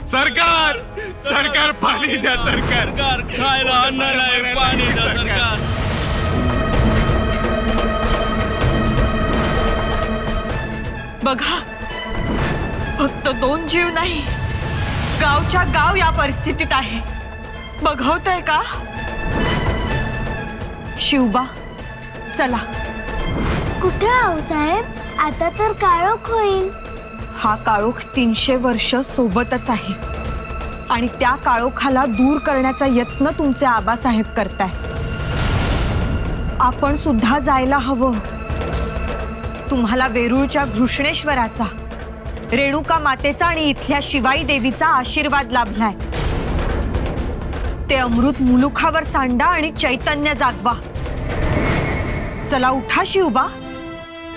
सरकार सरकार पाणी द्या सरकार. सरकार खायला अन्न नाही, पाणी द्या सरकार. बघा, फक्त 2 जीव नाही, गावच्या गाव या परिस्थितीत आहे. बघवतंय का? शिवबा, चला. कुठे आऊसाहेब? आता तर काळोख होईल. हा काळोख 300 वर्ष सोबतच आहे आणि त्या काळोखाला दूर करण्याचा यत्न तुमचे आबासाहेब करताय. आपण सुद्धा जायला हवं. तुम्हाला वेरूळच्या घृष्णेश्वराचा, रेणुका मातेचा आणि इथल्या शिवाई देवीचा आशीर्वाद लाभलाय. ते अमृत मुलुखावर सांडा आणि चैतन्य जागवा. चला, उठा शिवबा,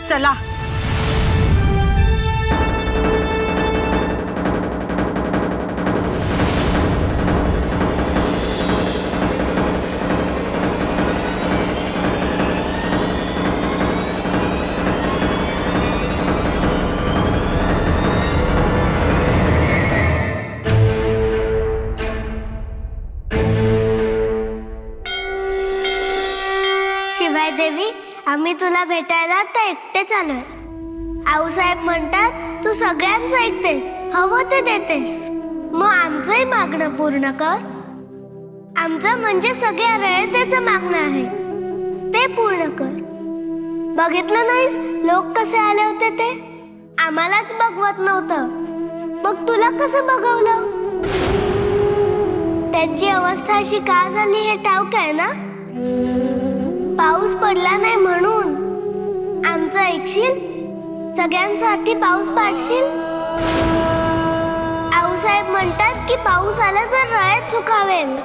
चला. शिवाय देवी, आम्ही तुला भेटायला तर एकटेच आलोय. आऊसाहेब म्हणतात तू सगळ्यांचं ऐकतेस, हवं ते देतेस. मग आमचंही मागणं पूर्ण कर. आमचं म्हणजे सगळ्या रयतेचं मागणं आहे, ते पूर्ण कर. बघितलं नाहीस लोक कसे आले होते ते? आम्हालाच बघवत नव्हतं, मग तुला कसं बघवलं? त्यांची अवस्था अशी का झाली हे ठाऊक आहे ना? पाऊस पडला नाही म्हणून. आमचं ऐकशील? सगळ्यांसाठी पाऊस पाडशील? आऊसाहेब म्हणतात की पाऊस आला तर रयत सुखावेल.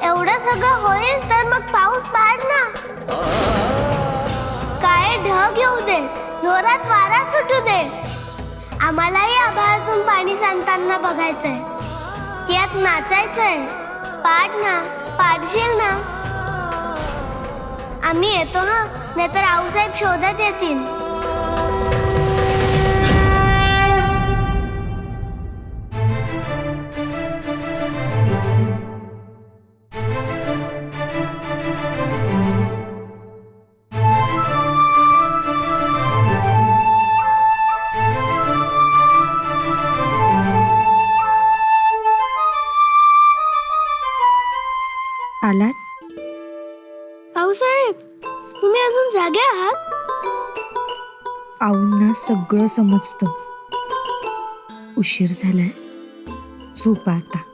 एवढं सगळं होईल तर मग पाऊस पाड ना. काळे ढग येऊ दे, जोरात वारा सुटू दे. आम्हालाही आभाळातून पाणी सांडताना बघायचंय, त्यात नाचायचंय. पाड ना, पाडशील ना? आम्ही येतो हा, नाहीतर आऊसाहेब शोधत येतील. आलात? आऊसाहेब, तुम्ही अजून जागे आहात? आऊंना सगळं समजतं. उशीर झालाय, झोपा आता.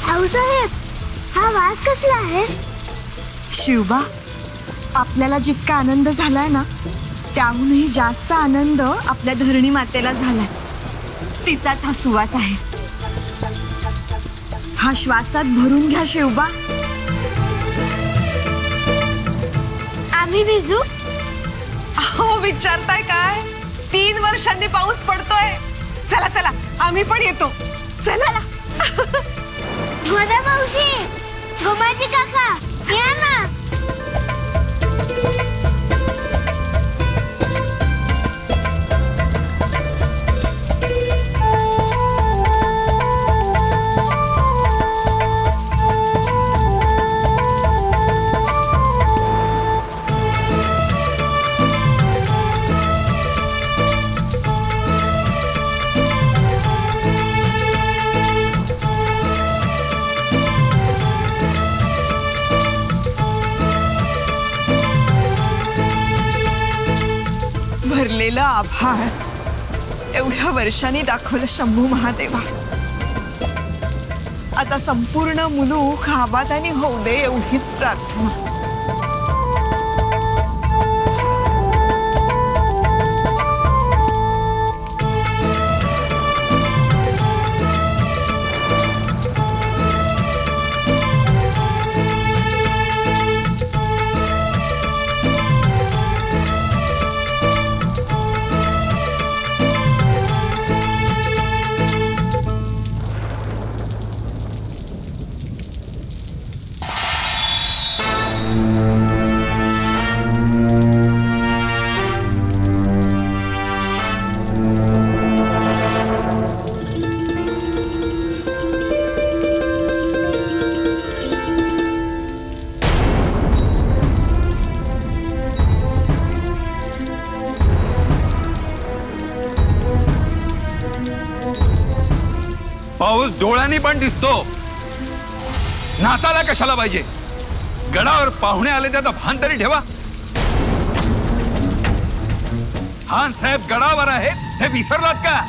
आऊसाहेब, हा वास कसला आहे? शिवबा, आपल्याला जितका आनंद झालाय ना, त्याहूनही जास्त आनंद आपल्या धरणी मातेला झालाय. तिचाच हा सुवास आहे. हा श्वासात भरून घ्या शिवबा. आम्ही भिजू? अहो विचारताय काय? 3 वर्षांनी पाऊस पडतोय. चला चला आम्ही पण येतो. चला. गोदा मावशी, गोमाजी काका, या ना. भरलेलं आभाळ एवढ्या वर्षांनी दाखवलं शंभू महादेवा. आता संपूर्ण मुलूक आबादानी होऊ दे एवढीच प्रार्थना. पाऊस डोळ्यांनी पण दिसतो. नाचायला कशाला पाहिजे? गडावर पाहुणे आले त्याचा भान तरी ठेवा. हान साहेब गडावर आहेत हे विसरलात का?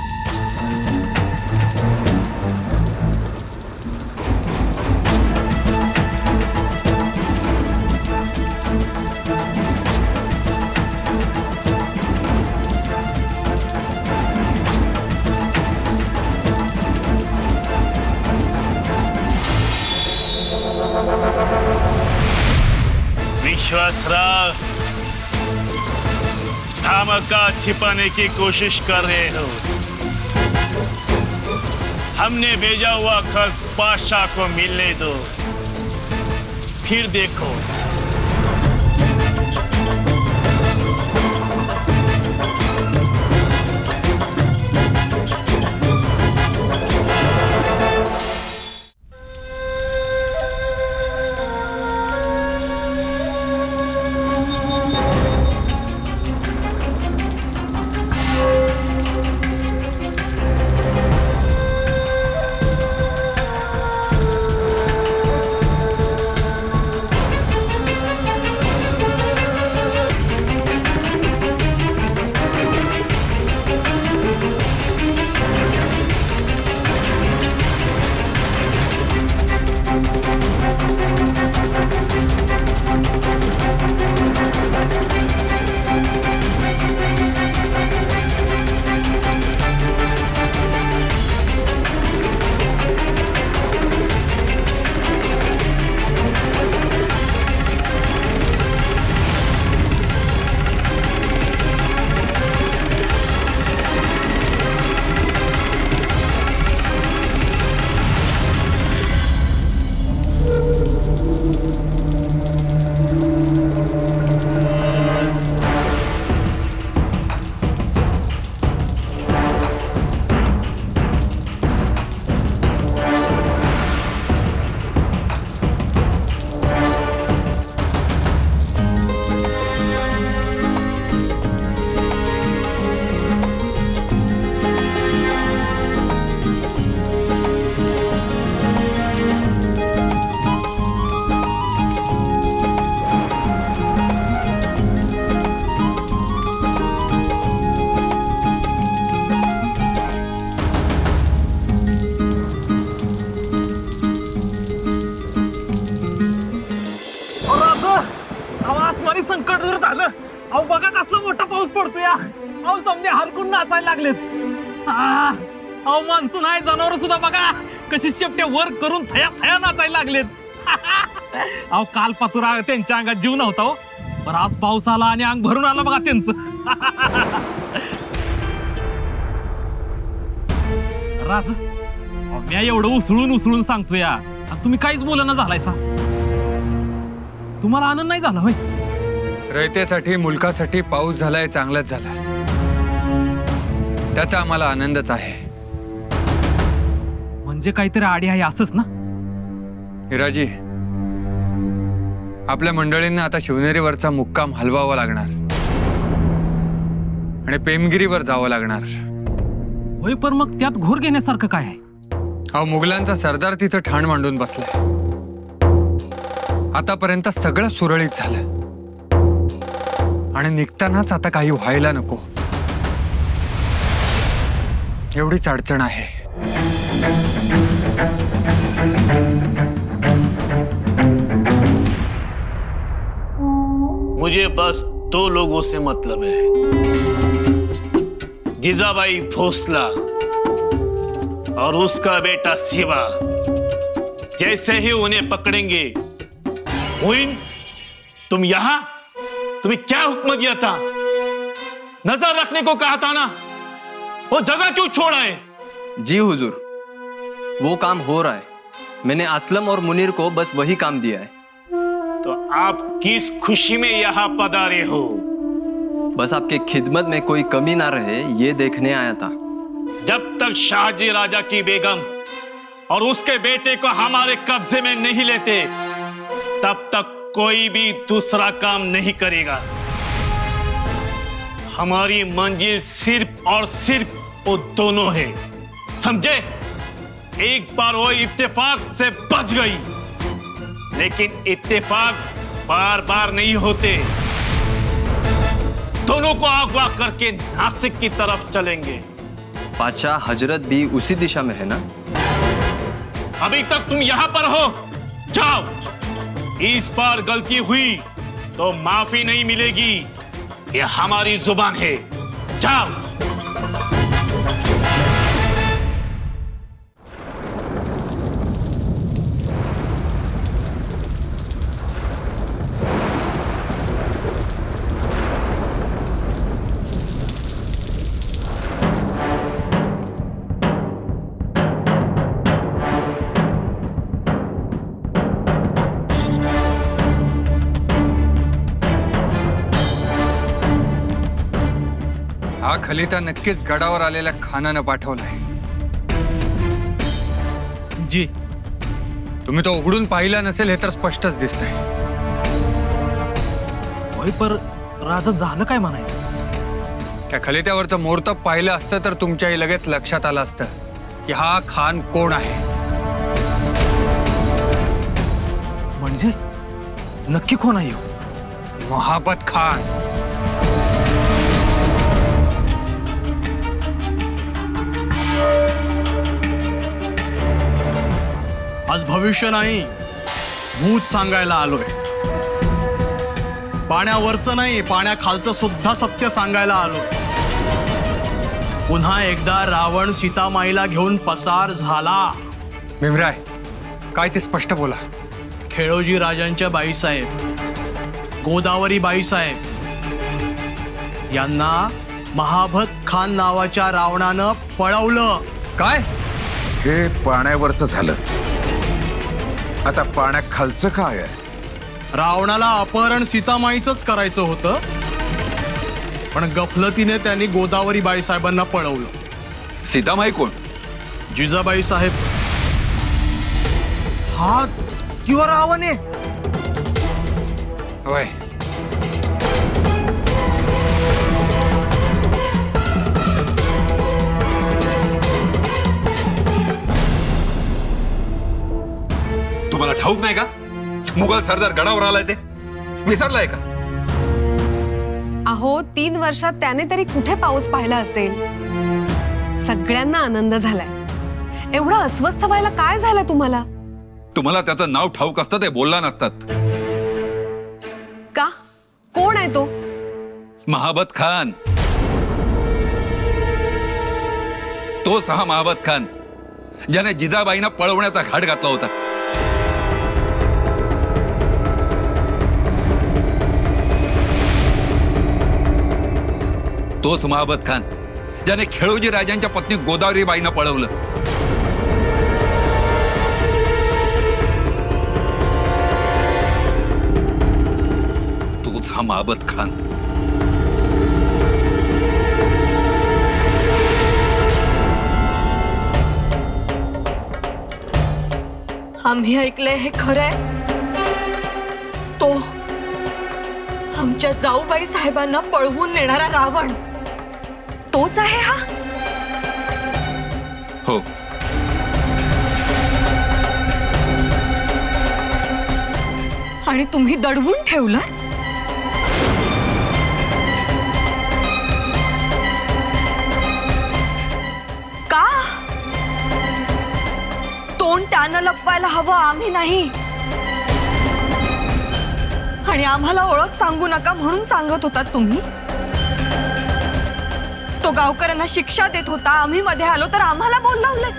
विश्वासराव, धमाका छिपाने की कोशिश कर रहे हो. हमने भेजा हुआ खत बादशाह को मिलने दो, फिर देखो. संकट जर झालं, अहो बघा कसला मोठा पाऊस पडतोय. अहो समजे हरकून नाचायला लागलेत. अहो मान्सून आहे, जनावर सुद्धा बघा कशी शेपटे वर करून थया थया नाचायला लागलेत. अहो काल पातुरा त्यांच्या अंगात जीव नव्हता हो, पण आज पाऊस आला आणि अंग भरून आला बघा त्यांचं. राज, मी एवढं उसळून सांगतो या, आणि तुम्ही काहीच बोलणं झालायसा. तुम्हाला आनंद नाही झाला होय? रयतेसाठी मुलकासाठी पाऊस झालाय, चांगलाच झाला. त्याचा आम्हाला आनंदच आहे. म्हणजे काहीतरी आडी आहे असंच ना? हिराजी, आपल्या मंडळींना आता शिवनेरीवरचा मुक्काम हलवावा लागणार आणि पेमगिरीवर जावं लागणार. होय, पण मग त्यात घोर घेण्यासारखं काय आहे? अहो, मुघलांचा सरदार तिथं ठाण मांडून बसलाय. आतापर्यंत सगळं सुरळीत झालं आणि निघतानाच आता काही व्हायला नको एवढीच अडचण आहे. मुझे बस 2 लोगों से मतलब है, जिजाबाई भोसला और उसका बेटा शिवा. जैसे ही उन्हें पकड़ेंगे, मोइन, तुम यहां? तुम्हें क्या हुक्म दिया था? नजर रखने को कहा था ना, वो जगह क्यों छोड़ा है? जी हुजूर, वो काम हो रहा है. मैंने असलम और मुनीर को बस वही काम दिया है. तो आप किस खुशी में यहाँ पधारे हो? बस आपके खिदमत में कोई कमी ना रहे, ये देखने आया था. जब तक शाहजी राजा की बेगम और उसके बेटे को हमारे कब्जे में नहीं लेते, तब तक कोई भी दूसरा काम नहीं करेगा. हमारी मंजिल सिर्फ और सिर्फ वो दोनों है, समझे? एक बार वो इत्तेफाक से बच गई, लेकिन इत्तेफाक बार बार नहीं होते. दोनों को अगवा करके नासिक की तरफ चलेंगे. पाचा हजरत भी उसी दिशा में है ना? अभी तक तुम यहां पर हो, जाओ. इस बार गलती हुई तो माफी नहीं मिलेगी, ये हमारी जुबान है. जाओ. हा खलिता नक्कीच गडावर आलेल्या खानानं पाठवलाय. जी, तुम्ही तो उघडून पाहिला नसेल हे तर स्पष्टच दिसतंय. होय, पर राजा झालं काय म्हणायचं? त्या खलित्यावरचं मोरतब पाहिलं असतं तर तुमच्याही लगेच लक्षात आलं असतं की हा खान कोण आहे. म्हणजे नक्की कोण आहे? महाबत खान. आज भविष्य नाही, भूत सांगायला आलोय. पाण्यावरचं नाही, पाण्याखालचं सुद्धा सत्य सांगायला आलोय. पुन्हा एकदा रावण सीतामाईला घेऊन पसार झाला. भीमराय, काय ते स्पष्ट बोला. खेळोजी राजांच्या बाईसाहेब, गोदावरी बाईसाहेब यांना महाबत खान नावाच्या रावणानं पळवलं. काय? हे पाण्यावरचं झालं, आता पाण्याखालचं काय आहे? रावणाला अपहरण सीतामाईचंच करायचं होतं, पण गफलतीने त्यांनी गोदावरी बाईसाहेबांना पळवलं. सीतामाई कोण? जिजाबाई साहेब. हा किंवा रावण आहे? होय. तुम्हाला ठाऊक नाही का मुघल सरदार गडावर आलाय ते? विसरलाय का? अहो 3 वर्षात त्याने तरी कुठे पाऊस पाहिला असेल. सगळ्यांना आनंद झालाय. एवढं अस्वस्थ व्हायला काय झालं तुम्हाला? तुम्हाला त्याचं नाव ठाऊक असतं ते बोलला नसतात. का? कोण आहे तो? महाबत खान. तोच हा महाबत खान ज्याने जिजाबाईंना पळवण्याचा घाट घातला होता. तोच महाबत खान ज्याने खेळोजी राजांच्या पत्नी गोदावरीबाईंना पळवलं. तोच हा महाबत खान. आम्ही ऐकलंय हे खरंय. तो आमच्या जाऊबाई साहेबांना पळवून नेणारा रावण तोच आहे हा. हो, आणि तुम्ही दडवून ठेवलं. का? तोंड त्यानं लपवायला हवं, आम्ही नाही. आणि आम्हाला ओळख सांगू नका म्हणून सांगत होतात तुम्ही. तो गावकऱ्यांना शिक्षा देत होता, आम्ही मध्ये आलो तर आम्हाला बोलवलं.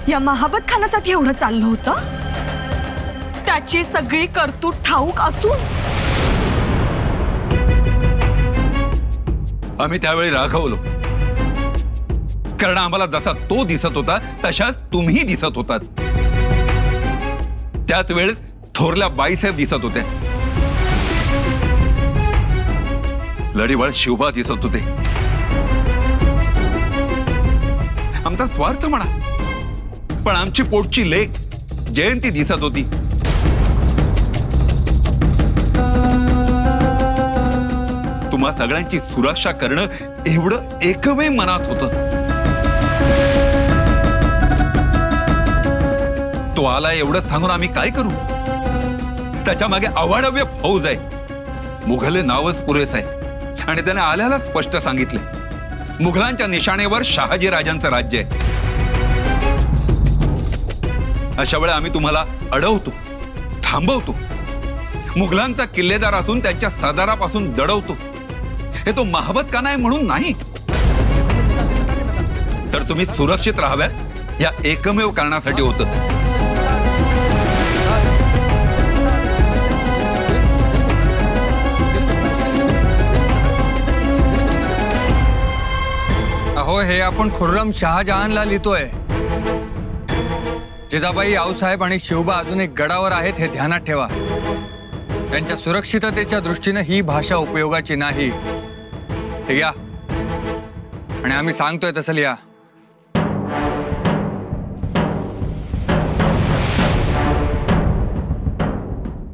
या महाबत खानासाठी एवढं चाललं होतं. त्याची सगळी करतूत ठाऊक असून आम्ही त्यावेळी राखवलो, कारण आम्हाला जसा तो दिसत होता तशाच तुम्ही दिसत होतात. त्याच वेळेस थोरल्या बाईसाहेब दिसत होत्या. लढीवाळ शिवबा दिसत होते. आमचा स्वार्थ म्हणा, पण आमची पोटची लेक जयंती दिसत होती. तुम्हा सगळ्यांची सुरक्षा करणं एवढं एकमेव मनात होतं. तो आला एवढं सांगून आम्ही काय करू? त्याच्या मागे अवाढव्य फौज आहे. मुघल नावच पुरेस आहे. आणि त्याने आल्याला स्पष्ट सांगितले, मुघलांच्या निशाणेवर शहाजी राजांचं राज्य आहे. अशा वेळी आम्ही तुम्हाला अडवतो, थांबवतो, मुघलांचा किल्लेदार असून त्यांच्या सरदारापासून दडवतो. हे तो महाबत खान आहे म्हणून नाही, तर तुम्ही सुरक्षित राहाव्यात या एकमेव कारणासाठी होतं. अहो, हे आपण खुर्रम शहाजहानला लिहितोय. जिजाबाई, आऊसाहेब आणि शिवबा अजून एक गडावर आहेत हे ध्यानात ठेवा. त्यांच्या सुरक्षिततेच्या दृष्टीने ही भाषा उपयोगाची नाही. हे घ्या, आणि आम्ही सांगतोय तसं लिहा.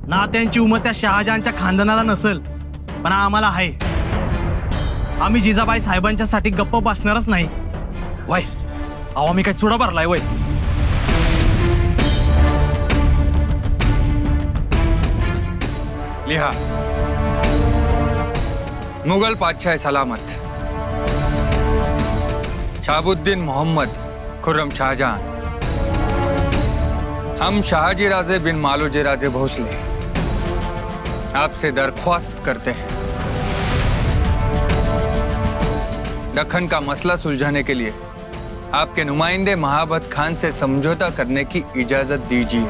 नात्यांची उमत त्या शहाजहानच्या खानदानाला नसेल, पण आम्हाला आहे. आम्ही जिजाबाई साहेबांच्यासाठी गप्प बसणारच नाही. वय अहो, आम्ही काय चुडा भरलाय वय. लिहा. मुगल बादशाह सलामत, शहाबुद्दीन मोहम्मद खुर्रम शाहजहां, हम शाहजी राजे बिन मालोजी राजे भोसले आपसे दरख्वास्त करते हैं, दक्कन का मसला सुलझाने के लिए आपके नुमाइंदे महाबत खान से समझौता करने की इजाजत दीजिए.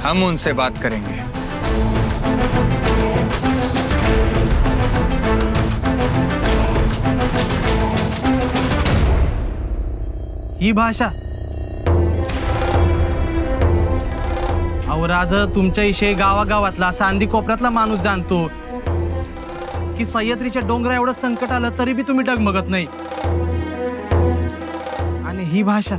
हम उनसे बात करेंगे. ही भाषा अहो राज, तुमच्याविषयी गावागावातला सांदी कोपऱ्यातला माणूस जाणतो की सह्याद्रीच्या डोंगरा एवढं संकट आलं तरी बी तुम्ही डगमगत नाही. आणि ही भाषा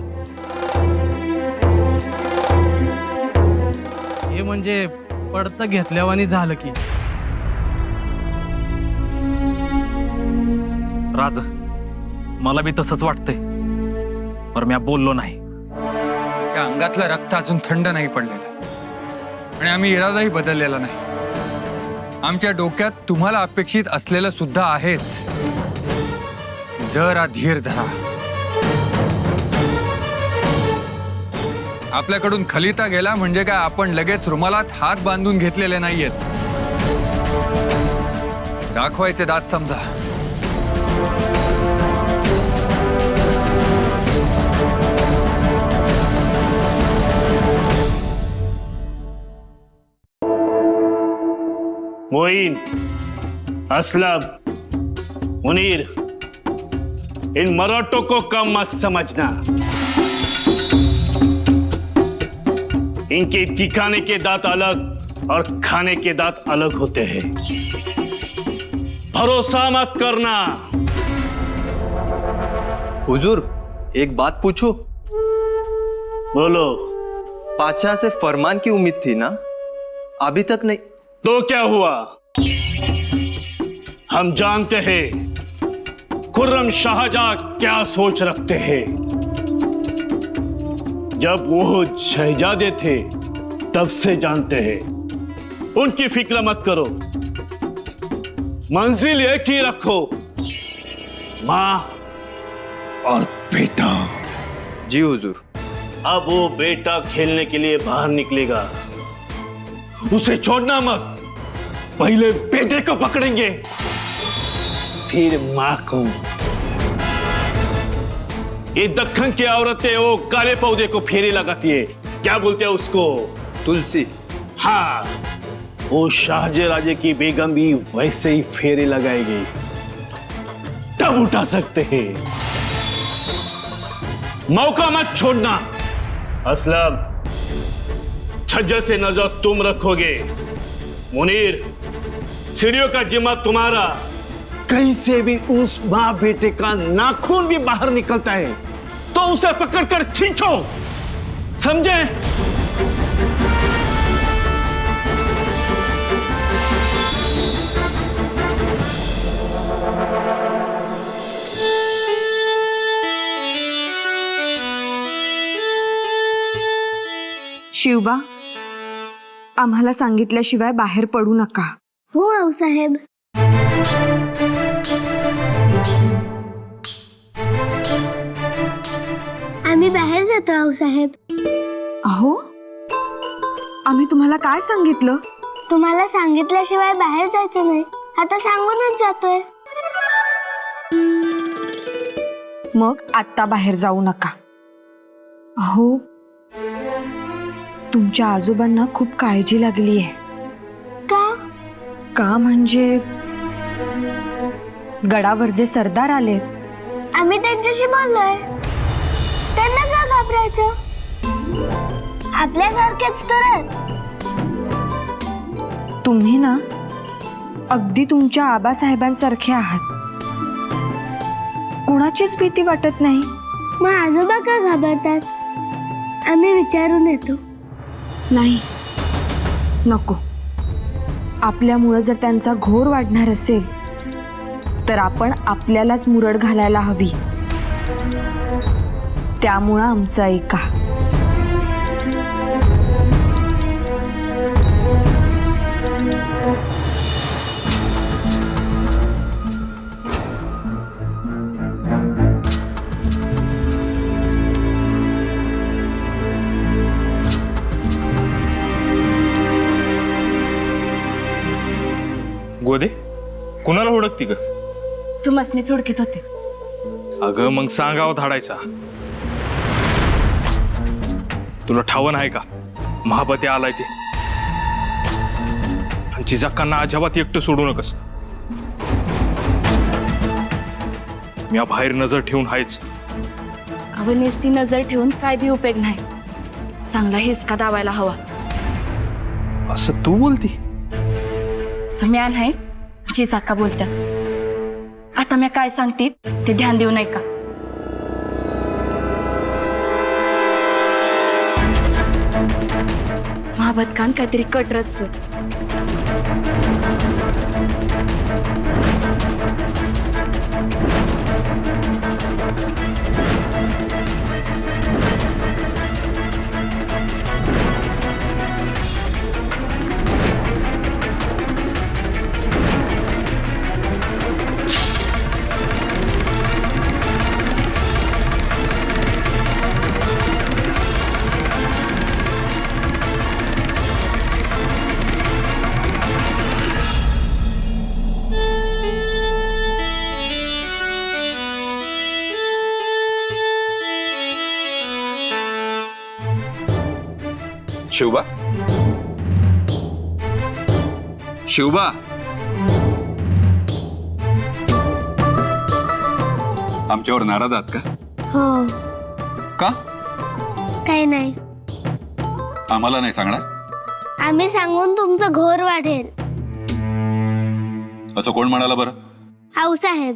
हे म्हणजे पडतं घेतल्यावानी झालं की. राज, मला बी तसंच वाटतंय, पर मी बोललो नाही. त्या अंगातलं रक्त अजून थंड नाही पडलेलं, आणि आम्ही इरादाही बदललेला नाही. आमच्या डोक्यात तुम्हाला अपेक्षित असलेलं सुद्धा आहेच. जरा धीर धरा. आपल्याकडून खलिता गेला म्हणजे काय आपण लगेच रुमालात हात बांधून घेतलेले नाहीयेत. दाखवायचे दात समजा. मोइन, असलम, मुनीर, इन मराठों को कम मत समझना. इनके दिखाने के दांत अलग और खाने के दांत अलग होते हैं. भरोसा मत करना. हुजूर, एक बात पूछो. बोलो. पाचा से फरमान की उम्मीद थी ना, अभी तक नहीं. तो क्या हुआ? हम जानते हैं खुर्रम शाहजहां क्या सोच रखते हैं. जब वो शहजादे थे तब से जानते हैं. उनकी फिक्र मत करो, मंजिल एक ही रखो, मां और बेटा. जी हुजूर. अब वो बेटा खेलने के लिए बाहर निकलेगा, उसे छोड़ना मत. पहले बेटे को पकड़ेंगे, फिर मां को. ये दक्खन की औरतें वो काले पौधे को फेरे लगाती है, क्या बोलते हैं उसको? तुलसी. हाँ, वो शाहजराजे की बेगम भी वैसे ही फेरे लगाएगी, तब उठा सकते हैं. मौका मत छोड़ना. असलम, छज्जे से नजर तुम रखोगे. मुनीर, सीढ़ियों का जिम्मा तुम्हारा. कहीं से भी उस मां बेटे का नाखून भी बाहर निकलता है तो उसे पकड़कर खींचो, समझे? शिवबा, आम्हाला सांगितल्याशिवाय बाहेर पडू नका. हो आऊसाहेब. आम्ही बाहेर जातो आऊसाहेब. अहो, आम्ही तुम्हाला काय सांगितलं? तुम्हाला सांगितल्याशिवाय बाहेर जायचं नाही, आता सांगूनच जातोय. मग आत्ता बाहेर जाऊ नका. अहो, तुमच्या आजोबांना खूप काळजी लागली आहे. का म्हणजे गडावर जे सरदार आले, आम्ही त्यांच्याशी बोललोय. त्यांना का घाबरायचं? आपल्यासारखेच तर. तुम्ही ना अगदी तुमच्या आबासाहेबांसारखे आहात. कुणाचीच भीती वाटत नाही. मग आजोबा का घाबरतात? आम्ही विचारून येतो. नाही, नको. आपल्यामुळं जर त्यांचा घोर वाढणार असेल तर आपण आपल्यालाच मुरड घालायला हवी. त्यामुळं आमचं ऐका. गोदे, कुणाला हुडकती ग? तू मसनीच हुडकीत होते. अगं मग सांगावं धाडायचा. तुला ठावन आहे का महापती आलाय ते? आणि जिजाक्कांना अजिबात एकटं सोडू नकस. मी बाहेर नजर ठेवून आहेच. अवनीस ती नजर ठेवून काय बी उपयोग नाही. चांगला हिसका दावायला हवा. असं तू बोलती? सम्यान आहे जी चाका बोलतात. आता मी काय सांगते ते ध्यान देऊ नये का? महाबतखान काहीतरी कट रचतोय. शिवबा, शिवबा, आमच्यावर नाराज आहात का? हो, का? काही नाही. आम्हाला नाही सांगणार? आम्ही सांगून तुमचं घोर वाढेल. असं कोण म्हणाला बरं? आऊसाहेब,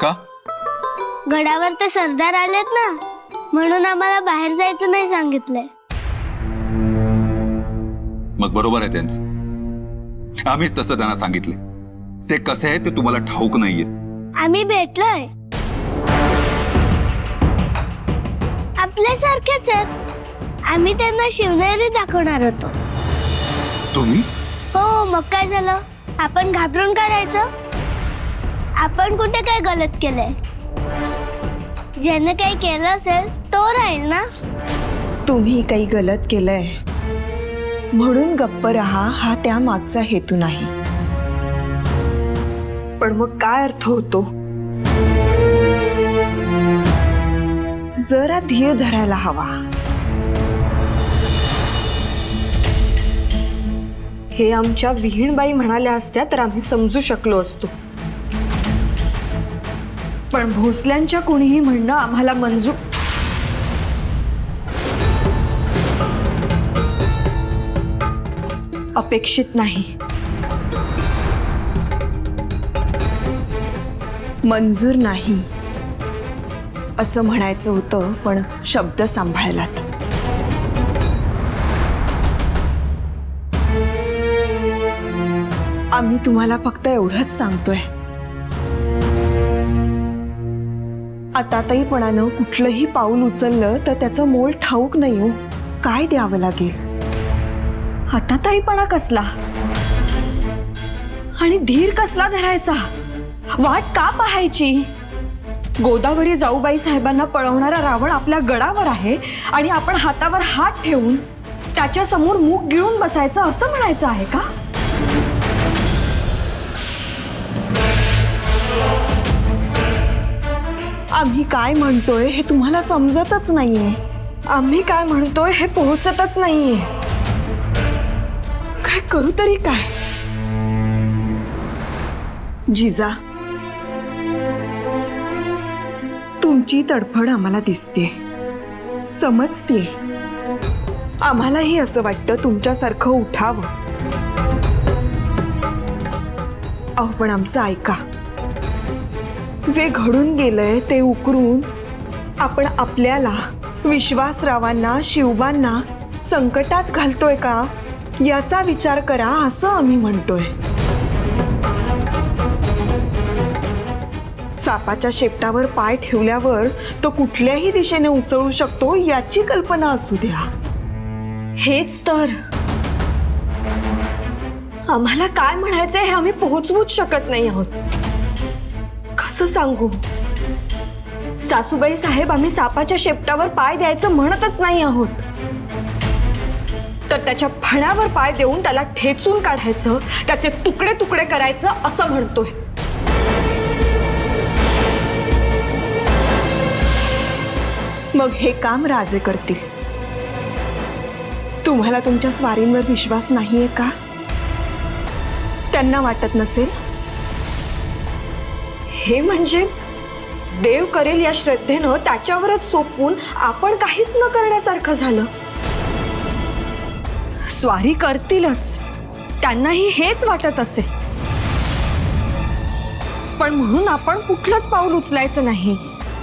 का? गडावर ते सरदार आलेत ना, म्हणून आम्हाला बाहेर जायचं नाही सांगितलंय. मग बरोबर आहे त्यांचं. आम्हीच तसं त्यांना सांगितले. ते कसे आहे ते तुम्हाला ठाऊक नाहीये. आम्ही भेटलोय. आपल्यासारखेच आहेत. आम्ही त्यांना शिवनेरी दाखवणार होतो. तुम्ही? हो, मग काय झालं? आपण घाबरून करायचं? आपण कुठे काय गलत केलंय? ज्याने काही केलं असेल तो राहील ना. तुम्ही काही गलत केलंय म्हणून गप्प राहा हा त्या मागचा हेतू नाही. पण मग काय अर्थ होतो? जरा धीर धरायला हवा. हे आमच्या विहीणबाई म्हणाल्या असत्या तर आम्ही समजू शकलो असतो. पण भोसल्यांच्या कोणीही म्हणणं आम्हाला मंजूर. अपेक्षित नाही, मंजूर नाही असं म्हणायचं होतं, पण शब्द सांभाळलात. आम्ही तुम्हाला फक्त एवढंच सांगतोय, आताताईपणानं कुठलंही पाऊल उचललं तर त्याचं मोल ठाऊक नाही हो. काय द्यावं लागेल? आताताईपणा कसला आणि धीर कसला धरायचा? वाट का पाहायची? गोदावरी जाऊबाई साहेबांना पळवणारा रावण आपल्या गडावर आहे आणि आपण हातावर हात ठेवून त्याच्या समोर मूग गिळून बसायचं असं म्हणायचं आहे का? आम्ही काय म्हणतोय हे तुम्हाला समजतच नाहीये. आम्ही काय म्हणतोय हे पोहोचतच नाहीये. काय करू तरी काय? जिजा, तुमची तडफड आम्हाला दिसते, समजते. आम्हालाही असं वाटतं तुमच्यासारखं उठावं. अहो पण आमचं ऐका. जे घडून गेलंय ते उकरून आपण आपल्याला, विश्वासरावांना, शिवबांना संकटात घालतोय का याचा विचार करा असं आम्ही म्हणतोय. सापाच्या शेपटावर पाय ठेवल्यावर तो कुठल्याही दिशेने उसळू शकतो याची कल्पना असू द्या. हेच तर आम्हाला काय म्हणायचंय हे आम्ही पोहोचवूच शकत नाही आहोत. कसं सांगू? सासूबाई साहेब, आम्ही सापाच्या शेपटावर पाय द्यायचं म्हणतच नाही आहोत, तर त्याच्या फण्यावर पाय देऊन त्याला ठेचून काढायचं, त्याचे तुकडे तुकडे करायचं असं म्हणतोय. मग हे काम राजे करतील. तुम्हाला तुमच्या स्वारींवर विश्वास नाहीये का? त्यांना वाटत नसेल? हे म्हणजे देव करेल या श्रद्धेनं त्याच्यावरच सोपवून आपण काहीच न करण्यासारखं झालं. स्वारी करतीलच, त्यांनाही हेच वाटत असेल. पण म्हणून आपण कुठलंच पाऊल उचलायचं नाही,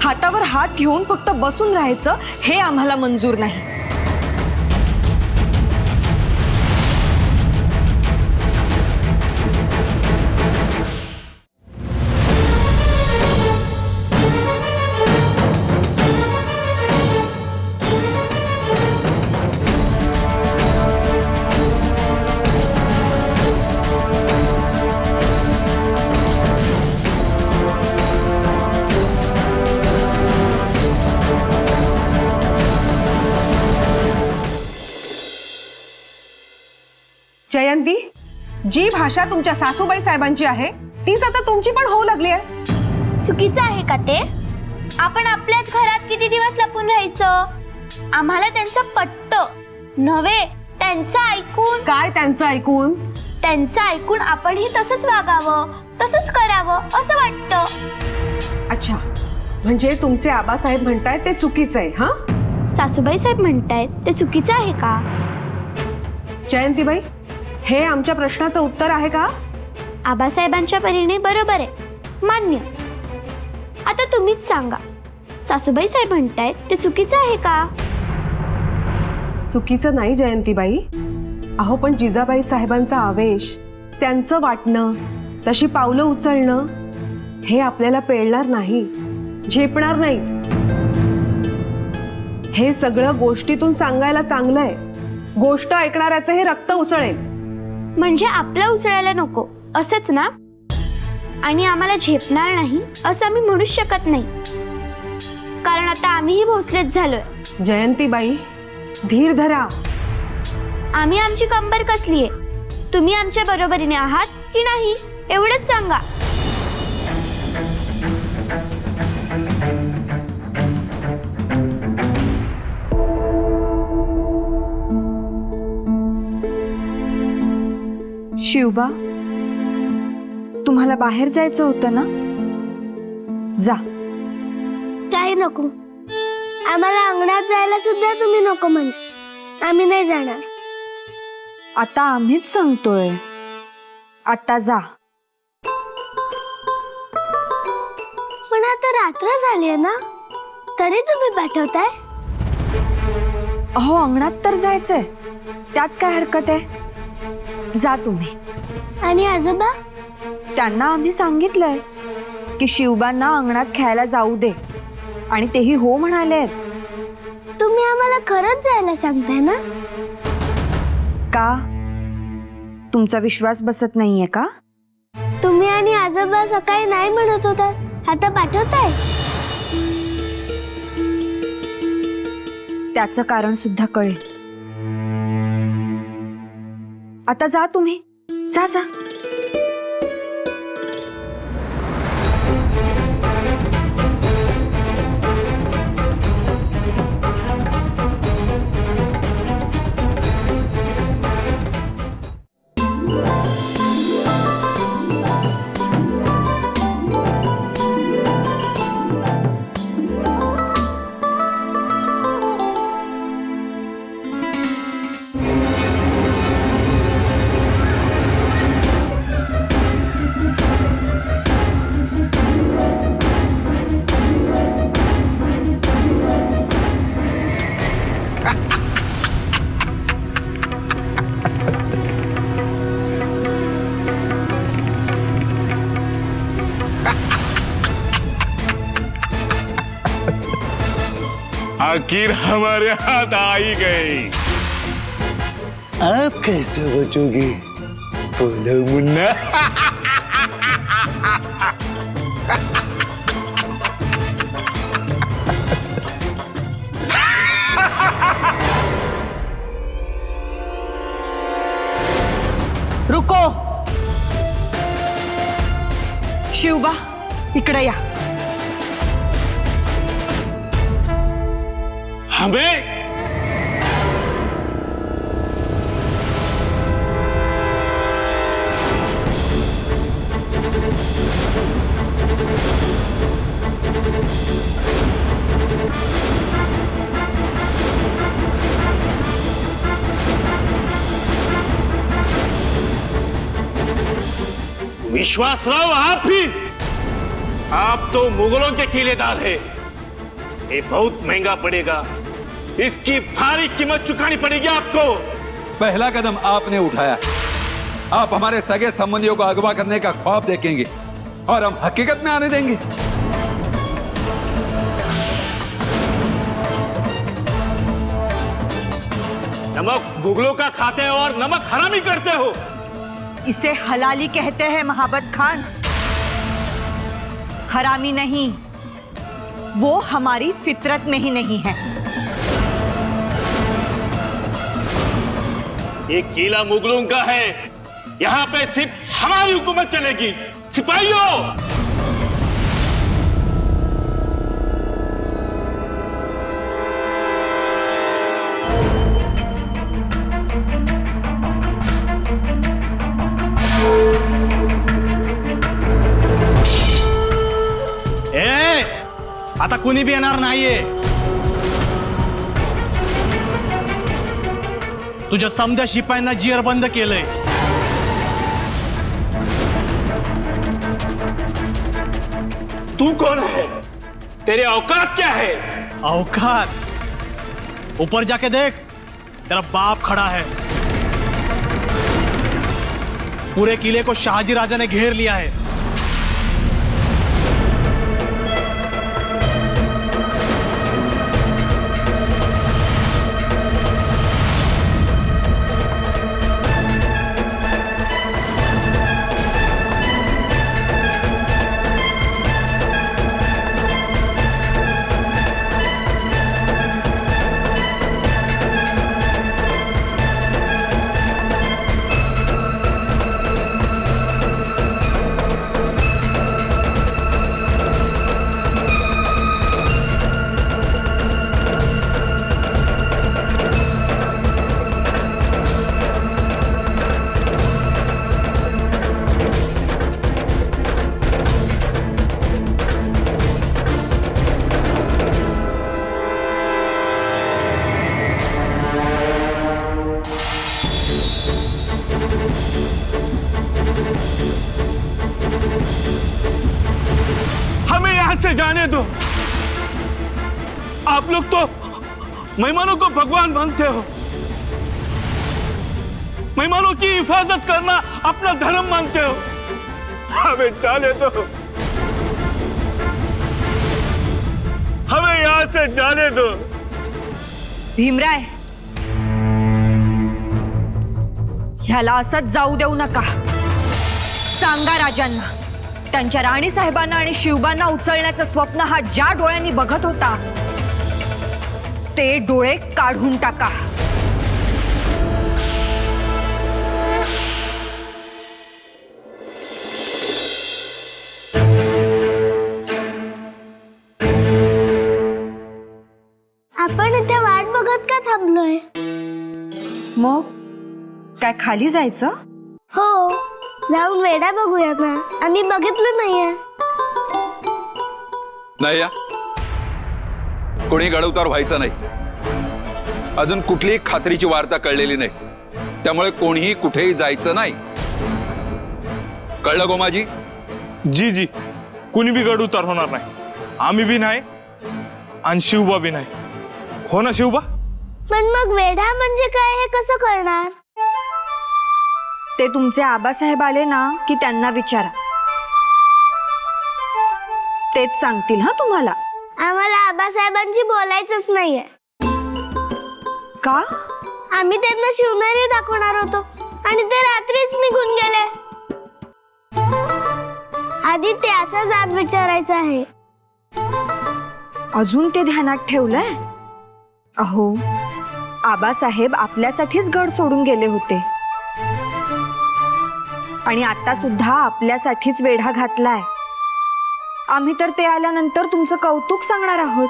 हातावर हात घेऊन फक्त बसून राहायचं हे आम्हाला मंजूर नाही. जयंती, जी भाषा तुमच्या सासूबाई साहेबांची आहे तीच आता तुमची पण होऊ लागली आहे. चुकीचं आहे का ते? आपण आपल्याच घरात किती दिवस लपून राहायचं? आम्हाला त्यांचं पटतं, नव्हे, त्यांचं ऐकून. काय त्यांचं ऐकून? त्यांचं ऐकून आपणही तसंच वागावं, तसंच करावं असं वाटतं. अच्छा, म्हणजे तुमचे आबासाहेब म्हणतायत ते चुकीचं आहे. हा, सासूबाई साहेब म्हणतायत ते चुकीचं आहे का? जयंतीबाई, हे आमच्या प्रश्नाचं उत्तर आहे का? आबासाहेबांच्या परीने बरोबर आहे, मान्य. आता तुम्हीच सांगा, सासूबाई साहेब म्हणतायत ते चुकीचं आहे का? चुकीचं नाही जयंतीबाई. अहो, पण जिजाबाई साहेबांचा आवेश, त्यांचं वाटणं, तशी पावलं उचलणं हे आपल्याला पेलणार नाही, झेपणार नाही. हे सगळं गोष्टीतून सांगायला चांगलं आहे. गोष्ट ऐकणाऱ्याचं हे रक्त उसळेल. म्हणजे आपलं उसळायला नको असंच ना? आणि आम्हाला झेपणार नाही असं आम्ही म्हणूच शकत नाही, कारण आता आम्हीही भोसलेच झालोय. जयंतीबाई, धीर धरा. आम्ही आमची कंबर कसलीये, तुम्ही आमच्या बरोबरीने आहात की नाही एवढंच सांगा. शिवबा, तुम्हाला बाहेर जायचं होतं ना? जा. काही नको, आम्हाला अंगणात जायला सुद्धा तुम्ही नको म्हण. आम्ही नाही जाणार. आता आम्हीच सांगतोय, आता जा. पण आता रात्र झाली ना, तरी तुम्ही पाठवताय? अहो, अंगणात तर जायचंय, त्यात काय हरकत आहे? जा तुम्ही. आणि आजोबा? त्यांना आम्ही सांगितलंय की शिवबांना अंगणात खेळायला जाऊ दे, आणि तेही हो म्हणालेत. तुम्ही आम्हाला खरंच जायला सांगताय ना? का? तुमचा विश्वास बसत नाहीये का? तुम्ही आणि आजोबा सकाळी नाही म्हणत होता, आता पाठवताय? त्याचं कारण सुद्धा कळेल. आता जा तुम्ही, जा जा. आखिर हमारे हाथ आ ही गए. आप कैसे बचोगे बोलो मुन्ना. रुको. शिवबा, इकडे या. हमें विश्वासराव, आप ही? आप तो मुगलों के किलेदार हैं. ये बहुत महंगा पड़ेगा. इसकी भारी कीमत चुकानी पड़ेगी आपको. पहला कदम आपने उठाया. आप हमारे सगे संबंधियों को अगवा करने का ख्वाब देखेंगे और हम हकीकत में आने देंगे. नमक मुगलों का खाते हो और नमक हरामी करते हो. इसे हलाली कहते हैं महाबत खान, हरामी नहीं. वो हमारी फितरत में ही नहीं है. ये किला मुगलों का है, यहाँ पे सिर्फ हमारी हुकूमत चलेगी. सिपाहियों, आता कुणी बी येणार नाहीये. तुझ्या समध्या शिपायांना जेरबंद केलंय. तू कौन है? तेरी औकात क्या है? औकात? ऊपर जाके देख, तेरा बाप खड़ा है. पूरे किले को शहाजी राजा ने घेर लिया है. हमें यहां से जाने दो. आप लोग तो मेहमानों को भगवान मानते हो. मेहमानों की हिफाजत करना अपना धर्म मानते हो. हमें जाने दो. हमें यहां से जाने दो. भीमराय, ह्याला असंच जाऊ देऊ नका. सांगा राजांना, त्यांच्या राणी साहेबांना आणि शिवबांना उचलण्याचं स्वप्न हा ज्या डोळ्यांनी बघत होता ते डोळे काढून टाका. आपण इथे वाट बघत का थांबलोय? मग काय खाली जायचं? हो, जाऊन वेडा बघूया ना. आम्ही बघितलं नाहीये. नाही या कोणी गडउतार व्हायचं नाही. अजून कुठलीही खात्रीची वार्ता कळलेली नाही. त्यामुळे कोणीही कुठेही जायचं नाही. कळलं गोमाजी? जी जी, कुणी बी गड उतार होणार नाही. आम्ही बी नाही आणि शिवबा बी नाही. हो ना शिवबा? पण मग वेढा म्हणजे काय हे कसं कळणार? ते तुमचे आबासाहेब आले ना की त्यांना विचारा, तेच सांगतील हा तुम्हाला. आम्हाला आबासाहेबांशी बोलायचंच नाहीये. का? आम्ही त्यांना शिवनेरी दाखवणार होतो आणि ते रात्रीच निघून गेले. आधी त्याचा जाब विचारायचा आहे. अजून ते ध्यानात ठेवलंय? अहो, आबासाहेब आपल्यासाठीच गड सोडून गेले होते आणि आता सुद्धा आपल्यासाठीच वेढा घातलाय. आम्ही तर ते आल्यानंतर तुमचं कौतुक सांगणार आहोत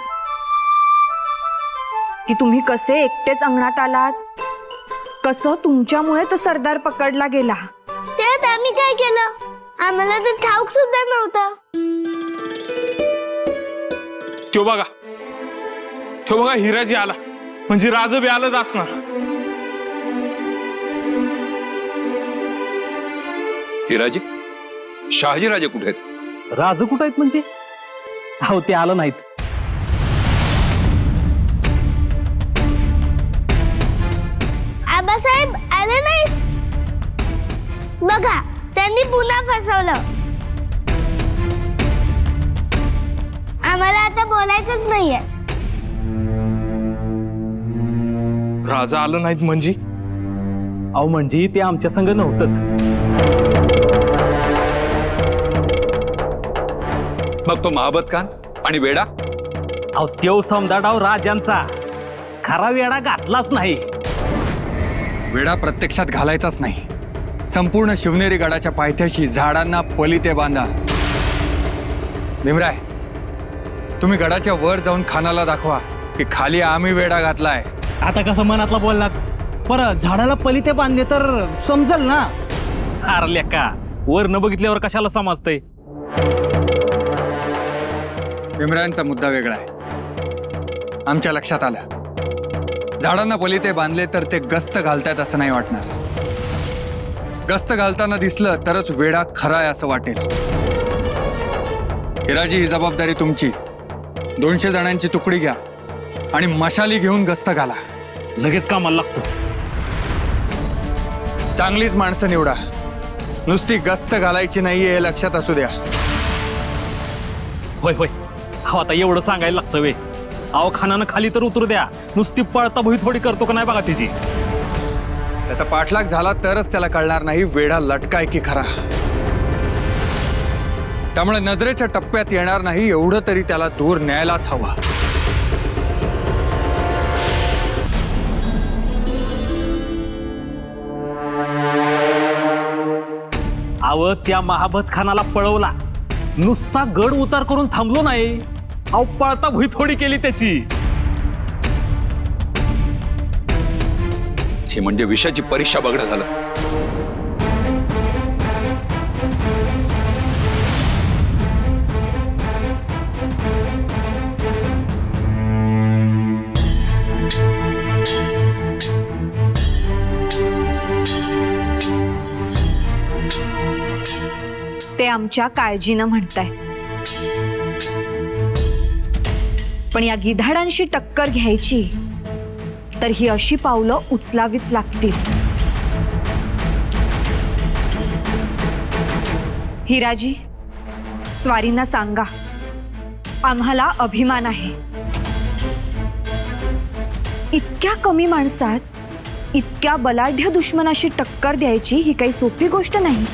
की तुम्ही कसे एकटेच अंगणात आलात, कसं तुमच्यामुळे तो सरदार पकडला गेला. त्यात आम्ही काय केलं? आम्हाला तर ठाऊक सुद्धा नव्हतं. तो बघा हिराजी आला, म्हणजे राजा बी आलंच असणार. हिराजी? शहाजी राजे कुठे आहेत? राज कुठं आहेत म्हणजे? अहो, ते आलं नाहीत. आबासाहेब आले नाही. बघा, त्यांनी पुन्हा फसवलं. आम्हाला आता बोलायचंच नाहीये. राजा आलं नाहीत म्हणजे? अहो, म्हणजे ते आमच्या संग नव्हतंच. मग तो महाबत खान आणि वेडा? अहो, त्यो समदाडाव राजांचा. खरा वेडा घातलाच नाही. वेढा प्रत्यक्षात घालायचाच नाही. संपूर्ण शिवनेरी गडाच्या पायथ्याशी झाडांना पलिते बांधा. भीमराय, तुम्ही गडाच्या वर जाऊन खानाला दाखवा की खाली आम्ही वेढा घातलाय. आता कसं मनातला बोललात? परत झाडाला पलिते बांधले तर समजल ना. अरे का वर न बघितल्यावर कशाला समजतंय? भीमरायांचा मुद्दा वेगळा आहे. आमच्या लक्षात आलं, झाडांना पलिते बांधले तर ते गस्त घालतायत असं नाही वाटणार. गस्त घालताना दिसलं तरच वेडा खरा आहे असं वाटेल. हिराजी, ही जबाबदारी तुमची. 200 जणांची तुकडी घ्या आणि मशाली घेऊन गस्त घाला. लगेच कामाला लागतो. चांगलीच माणसं निवडा, नुसती गस्त घालायची नाहीये हे लक्षात असू द्या. होय होय, अहो आता एवढं सांगायला लागतं वे. अहो खानानं खाली तर उतरू द्या, नुसती पळता भुई थोडी करतो का नाही बघा तिची. त्याचा पाठलाग झाला तरच त्याला कळणार नाही वेडा लटकाय की खरा. त्यामुळे नजरेच्या टप्प्यात येणार नाही एवढं तरी त्याला दूर न्यायलाच हवा. अहो त्या महाबत खानाला पळवला, नुसता गड उतार करून थांबलो नाही. अहो पळता भुई थोडी केली त्याची. हे म्हणजे विषयाची परीक्षा बघणं झालं. ते आमच्या काळजीनं म्हणतायत, पण या गिधाडांशी टक्कर घ्यायची तर ही अशी पावलं उचलावीच लागतील. हिराजी, स्वारींना सांगा, आम्हाला अभिमान आहे. इतक्या कमी माणसात इतक्या बलाढ्य दुश्मनाशी टक्कर द्यायची ही काही सोपी गोष्ट नाही.